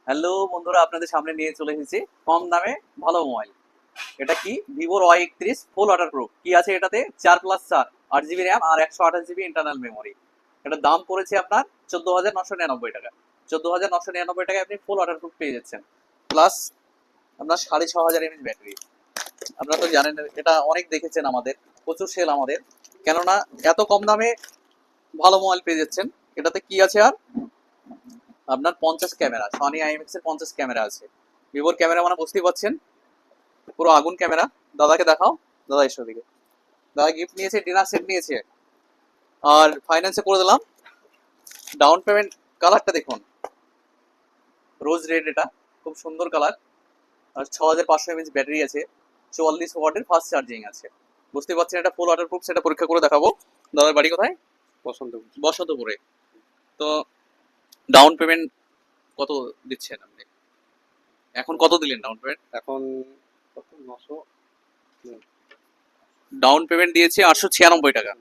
Hello বন্ধুরা, আপনাদের সামনে নিয়ে চলে এসেছি কম দামে ভালো মোবাইল। এটা কি ভিভোর Y31 ফুল ওয়াটার প্রুফ। কি আছে এটাতে? 4+4 8 জিবি র্যাম আর 128 জিবি ইন্টারনাল মেমোরি। এটার দাম পড়েছে আপনার 14,999 টাকা। 14,999 টাকায় আপনি ফুল ওয়াটার প্রুফ পেয়ে যাচ্ছেন, প্লাস আপনার 6,500 mAh ব্যাটারি। আপনারা তো জানেন, এটা অনেক দেখেছেন, আমাদের প্রচুর সেল আমাদের। কেননা এত কম দামে ভালো মোবাইল পেয়ে যাচ্ছেন। এটাতে কি আছে আর আপনার 50 ক্যামেরা, সনি আইএমএক্স এর 50 ক্যামেরা আছে। ভিভোর ক্যামেরা মানে বুঝতেই পারছেন, পুরো আগুন ক্যামেরা। দাদাকে দেখাও, দাদা এসো দিকে। দাদা গিফট নিয়েছে, ডিনার সেট নিয়েছে, আর ফাইন্যান্সে করে দিলাম। ডাউন পেমেন্ট, কালারটা দেখুন, রোজ রেড, এটা খুব সুন্দর কালার। আর 6,500 mAh ব্যাটারি আছে, 44 ওয়াটের ফাস্ট চার্জিং আছে। বুঝতে পারছেন এটা ফুল ওয়াটার প্রুফ, সেটা পরীক্ষা করে দেখাবো। দাদার বাড়ি কোথায়? পছন্দ। বসন্তপুরে। তো ডাউন পেমেন্ট কত দিচ্ছেন আপনি? এখন কত দিলেন ডাউন পেমেন্ট? এখন কত 900 ডাউন পেমেন্ট দিয়েছি 896 টাকা।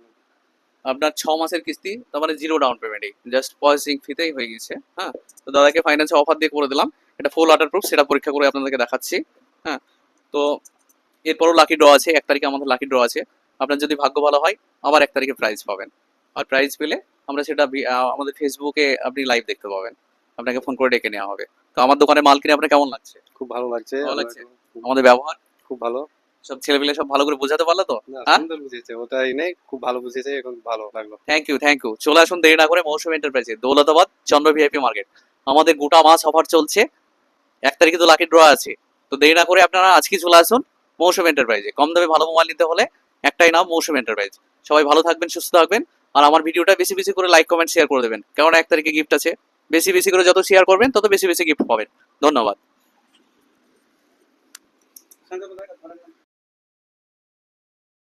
আপনার 6 মাসের কিস্তি, তার মানে জিরো ডাউন পেমেন্টই, জাস্ট প্রসেসিং ফিতেই হয়ে গেছে। হ্যাঁ, তো দাদাকে ফাইন্যান্সে অফার দিয়ে করে দিলাম। এটা ফুল ওয়াটার প্রুফ, সেটা পরীক্ষা করে আপনাদেরকে দেখাচ্ছি। হ্যাঁ, তো এরপরও লাকি ড্র আছে, 1 তারিখে আমাদের লাকি ড্র আছে। আপনার যদি ভাগ্য ভালো হয় আবার 1 তারিখে প্রাইজ পাবেন। আর প্রাইজ পেলে আমরা সেটা আমাদের ফেসবুকে আপনি লাইভ দেখতে পাবেন, আপনাকে ফোন করে ডেকে নেওয়া হবে। তো আমার দোকানে মাল কিনে আপনার কেমন লাগছে? খুব ভালো লাগছে। ভালো লাগছে? আমাদের ব্যবহার, খুব ভালো। সব ছেলেপিলে সব ভালো করে বোঝাতে পারলো তো? না, হ্যাঁ, সুন্দর বুঝিয়েছে, ওটাই নেই, খুব ভালো বুঝিয়েছে, এখন ভালো লাগলো। Thank you, thank you. চলে আসুন দেরি না করে মৌসুমী এন্টারপ্রাইজে, দৌলতাবাদ, চন্দ্র ভিআইপি মার্কেট। আমাদের গোটা মাস অফার চলছে, 1 তারিখে তো লাকি ড্র আছে। তো দেরি না করে আপনারা আজকে চলে আসুন মৌসুমী এন্টারপ্রাইজে। কম দামে ভালো মোবাইল নিতে হলে একটাই নাম, মৌসুমী এন্টারপ্রাইজ। সবাই ভালো থাকবেন, সুস্থ থাকবেন। আর আমার ভিডিওটা বেশি বেশি করে লাইক কমেন্ট শেয়ার করে দেবেন, কারণ 1 তারিখে গিফট আছে। বেশি বেশি করে যত শেয়ার করবেন তত বেশি বেশি গিফট পাবেন। ধন্যবাদ।